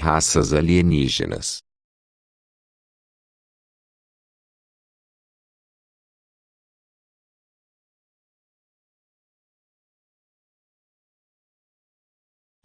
raças alienígenas.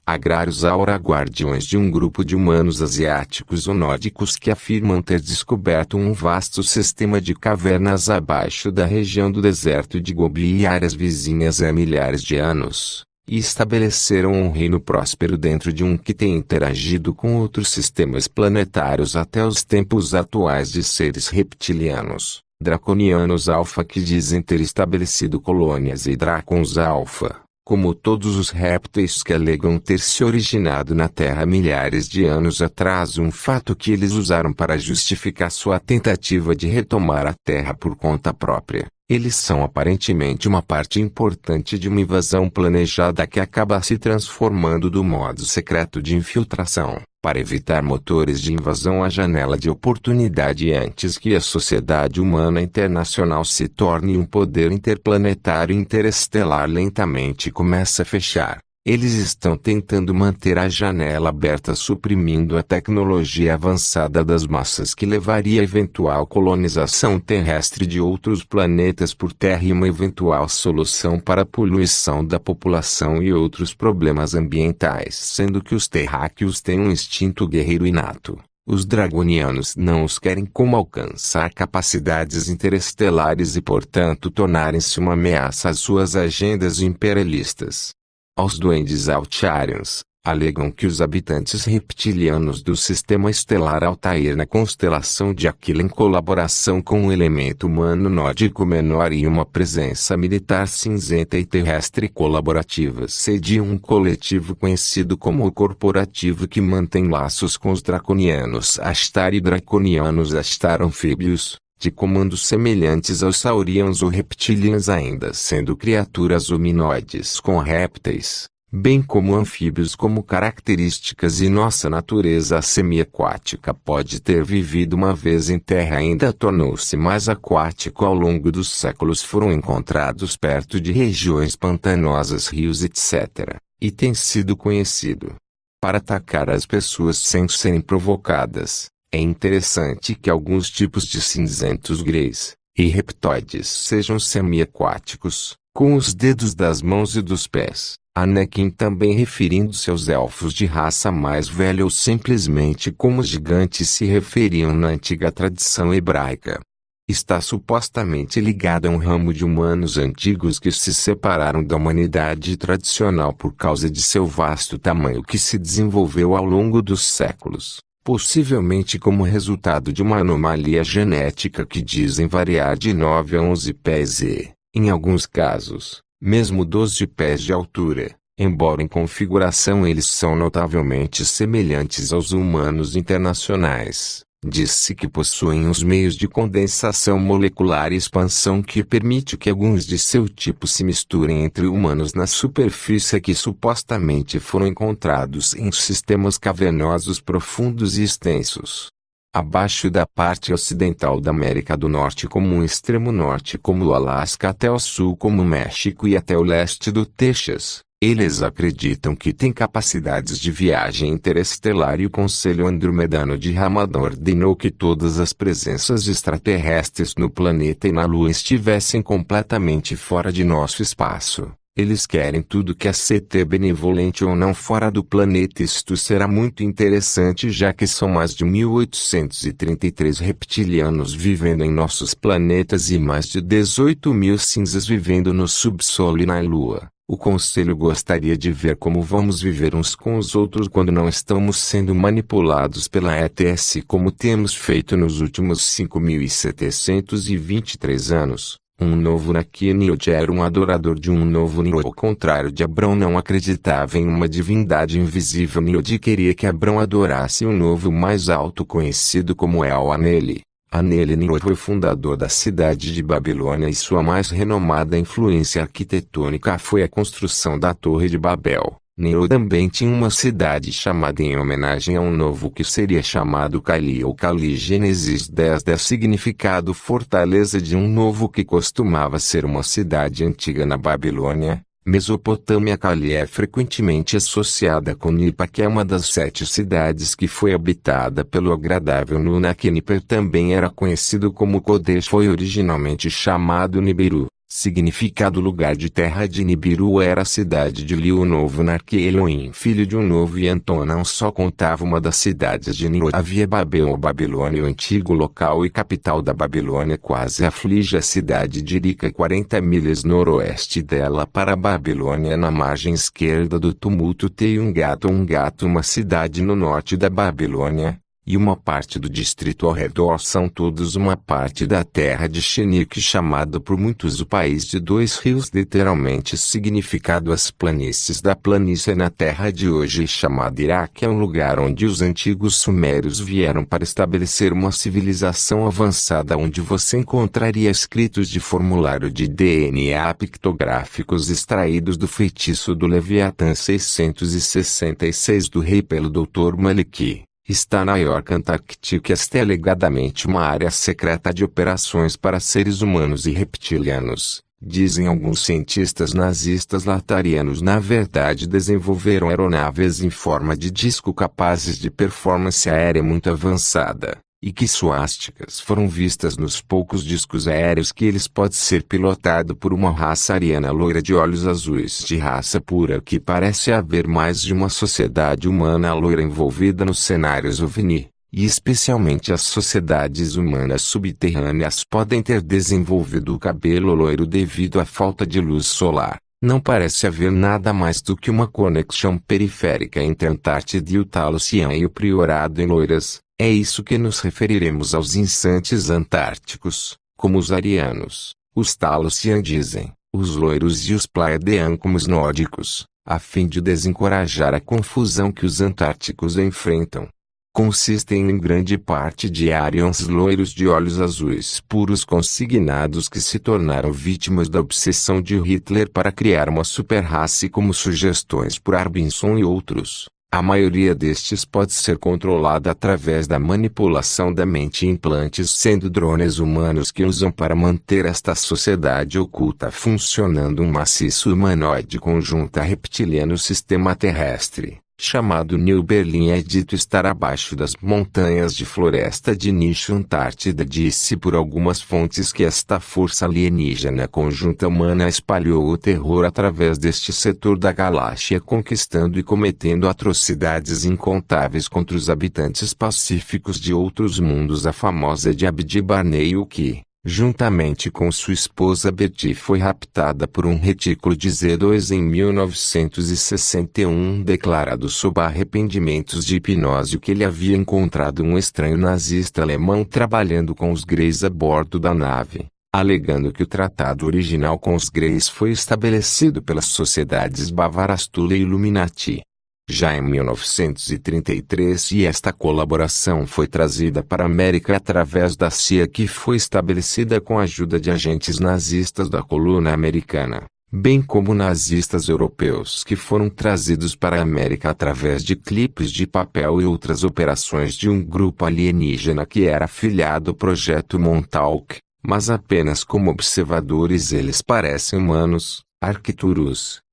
Agrários aura guardiões de um grupo de humanos asiáticos ou nórdicos que afirmam ter descoberto um vasto sistema de cavernas abaixo da região do deserto de Gobi e áreas vizinhas há milhares de anos, e estabeleceram um reino próspero dentro de um que tem interagido com outros sistemas planetários até os tempos atuais de seres reptilianos, draconianos alfa que dizem ter estabelecido colônias e dracons alfa, como todos os répteis que alegam ter se originado na Terra milhares de anos atrás, um fato que eles usaram para justificar sua tentativa de retomar a Terra por conta própria. Eles são aparentemente uma parte importante de uma invasão planejada que acaba se transformando do modo secreto de infiltração, para evitar motores de invasão à janela de oportunidade antes que a sociedade humana internacional se torne um poder interplanetário interestelar lentamente começa a fechar. Eles estão tentando manter a janela aberta suprimindo a tecnologia avançada das massas que levaria a eventual colonização terrestre de outros planetas por terra e uma eventual solução para a poluição da população e outros problemas ambientais, sendo que os terráqueos têm um instinto guerreiro inato. Os dragonianos não os querem como alcançar capacidades interestelares e portanto tornarem-se uma ameaça às suas agendas imperialistas. Aos duendes Altarians, alegam que os habitantes reptilianos do sistema estelar Altair na constelação de Aquila em colaboração com um elemento humano nórdico menor e uma presença militar cinzenta e terrestre colaborativa sediam um coletivo conhecido como o Corporativo que mantém laços com os draconianos Ashtar e draconianos Ashtar anfíbios, de comandos semelhantes aos saurians ou reptilians ainda sendo criaturas humanoides com répteis, bem como anfíbios como características e nossa natureza semi-aquática pode ter vivido uma vez em terra ainda tornou-se mais aquático ao longo dos séculos foram encontrados perto de regiões pantanosas rios etc, e tem sido conhecido para atacar as pessoas sem serem provocadas. É interessante que alguns tipos de cinzentos greys e reptoides sejam semi-aquáticos, com os dedos das mãos e dos pés. Anakin também referindo-se aos elfos de raça mais velha ou simplesmente como os gigantes se referiam na antiga tradição hebraica. Está supostamente ligado a um ramo de humanos antigos que se separaram da humanidade tradicional por causa de seu vasto tamanho que se desenvolveu ao longo dos séculos. Possivelmente como resultado de uma anomalia genética que dizem variar de 9 a 11 pés e, em alguns casos, mesmo 12 pés de altura, embora em configuração eles são notavelmente semelhantes aos humanos internacionais. Diz-se que possuem os meios de condensação molecular e expansão que permite que alguns de seu tipo se misturem entre humanos na superfície que supostamente foram encontrados em sistemas cavernosos profundos e extensos. Abaixo da parte ocidental da América do Norte como o extremo norte como o Alasca até o sul como o México e até o leste do Texas. Eles acreditam que têm capacidades de viagem interestelar e o Conselho Andromedano de Ramadã ordenou que todas as presenças extraterrestres no planeta e na Lua estivessem completamente fora de nosso espaço. Eles querem tudo que é CT benevolente ou não fora do planeta. Isto será muito interessante já que são mais de 1833 reptilianos vivendo em nossos planetas e mais de 18.000 cinzas vivendo no subsolo e na Lua. O Conselho gostaria de ver como vamos viver uns com os outros quando não estamos sendo manipulados pela ETS como temos feito nos últimos 5.723 anos. Um novo Nakinioji era um adorador de um novo Nioji. Ao contrário de Abrão não acreditava em uma divindade invisível. Nioji queria que Abrão adorasse um novo mais alto conhecido como El-Anele. Anele-Nioji foi fundador da cidade de Babilônia e sua mais renomada influência arquitetônica foi a construção da Torre de Babel. Nioji também tinha uma cidade chamada em homenagem a um novo que seria chamado Kali ou Kali. Gênesis 10:10 significado fortaleza de um novo que costumava ser uma cidade antiga na Babilônia, Mesopotâmia. Cali é frequentemente associada com Nipa, que é uma das 7 cidades que foi habitada pelo agradável Nunak. Nippur também era conhecido como Kodesh. Foi originalmente chamado Nibiru. Significado: lugar de terra de Nibiru. Era a cidade de Liu, o novo Narque Elohim, filho de um novo Yanton. Não só contava uma das cidades de Nibiru, havia Babel ou Babilônia, o antigo local e capital da Babilônia. Quase aflige a cidade de Irica, 40 milhas noroeste dela para a Babilônia, na margem esquerda do tumulto. Tem um gato, uma cidade no norte da Babilônia, e uma parte do distrito ao redor. São todos uma parte da terra de Shinik, chamado por muitos o país de 2 rios, literalmente significado as planícies da planície na terra de hoje, chamada Iraque. É um lugar onde os antigos sumérios vieram para estabelecer uma civilização avançada, onde você encontraria escritos de formulário de DNA pictográficos extraídos do feitiço do Leviatã 666 do rei pelo Dr. Maliki. Está na York, Antarctica. Esta é alegadamente uma área secreta de operações para seres humanos e reptilianos, dizem alguns cientistas nazistas latarianos. Na verdade, desenvolveram aeronaves em forma de disco capazes de performance aérea muito avançada, e que suásticas foram vistas nos poucos discos aéreos que eles podem ser pilotado por uma raça ariana loira de olhos azuis, de raça pura, que parece haver mais de uma sociedade humana loira envolvida nos cenários OVNI, e especialmente as sociedades humanas subterrâneas podem ter desenvolvido o cabelo loiro devido à falta de luz solar. Não parece haver nada mais do que uma conexão periférica entre a Antártida e o Talucian e o Priorado em Loiras. É isso que nos referiremos aos insantes antárticos, como os arianos, os Talucian dizem, os loiros e os Pleiadian como os nórdicos, a fim de desencorajar a confusão que os antárticos enfrentam. Consistem em grande parte de Arians loiros de olhos azuis puros consignados que se tornaram vítimas da obsessão de Hitler para criar uma super-raça, como sugestões por Arbinson e outros. A maioria destes pode ser controlada através da manipulação da mente e implantes, sendo drones humanos que usam para manter esta sociedade oculta funcionando. Um maciço humanoide conjunta reptiliano sistema terrestre, chamado New Berlin, é dito estar abaixo das montanhas de floresta de nicho Antártida. Disse por algumas fontes que esta força alienígena conjunta humana espalhou o terror através deste setor da galáxia, conquistando e cometendo atrocidades incontáveis contra os habitantes pacíficos de outros mundos. A famosa de Abdi Barney, que, juntamente com sua esposa Betty, foi raptada por um retículo de Z2 em 1961, declarado sob arrependimentos de hipnose que ele havia encontrado um estranho nazista alemão trabalhando com os Greys a bordo da nave, alegando que o tratado original com os Greys foi estabelecido pelas sociedades bávaras Thule e Illuminati. Já em 1933, e esta colaboração foi trazida para a América através da CIA, que foi estabelecida com a ajuda de agentes nazistas da coluna americana, bem como nazistas europeus que foram trazidos para a América através de clipes de papel e outras operações de um grupo alienígena que era afiliado ao Projeto Montauk, mas apenas como observadores. Eles parecem humanos.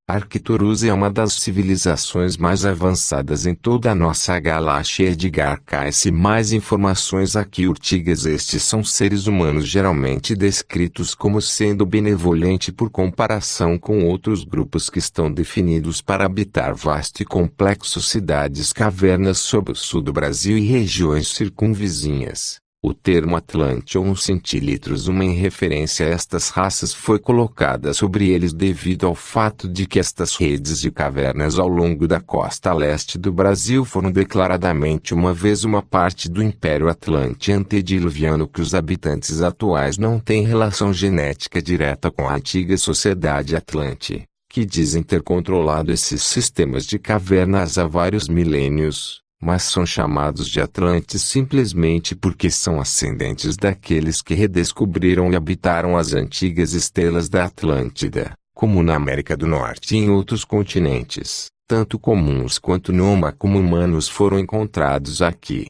Arcturus é uma das civilizações mais avançadas em toda a nossa galáxia. Edgar Cayce. Mais informações aqui. Urtigas. Estes são seres humanos geralmente descritos como sendo benevolente por comparação com outros grupos que estão definidos para habitar vasto e complexo cidades cavernas sob o sul do Brasil e regiões circunvizinhas. O termo Atlante ou centilitros, uma em referência a estas raças, foi colocada sobre eles devido ao fato de que estas redes de cavernas ao longo da costa leste do Brasil foram declaradamente uma vez uma parte do Império Atlante antediluviano, que os habitantes atuais não têm relação genética direta com a antiga sociedade Atlante, que dizem ter controlado esses sistemas de cavernas há vários milênios, mas são chamados de Atlantes simplesmente porque são ascendentes daqueles que redescobriram e habitaram as antigas estrelas da Atlântida, como na América do Norte e em outros continentes. Tanto comuns quanto como humanos foram encontrados aqui,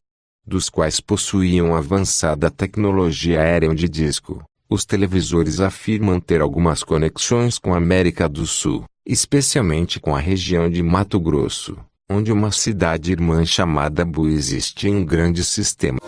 dos quais possuíam avançada tecnologia aérea de disco. Os televisores afirmam ter algumas conexões com a América do Sul, especialmente com a região de Mato Grosso, onde uma cidade irmã chamada Bu existe em um grande sistema.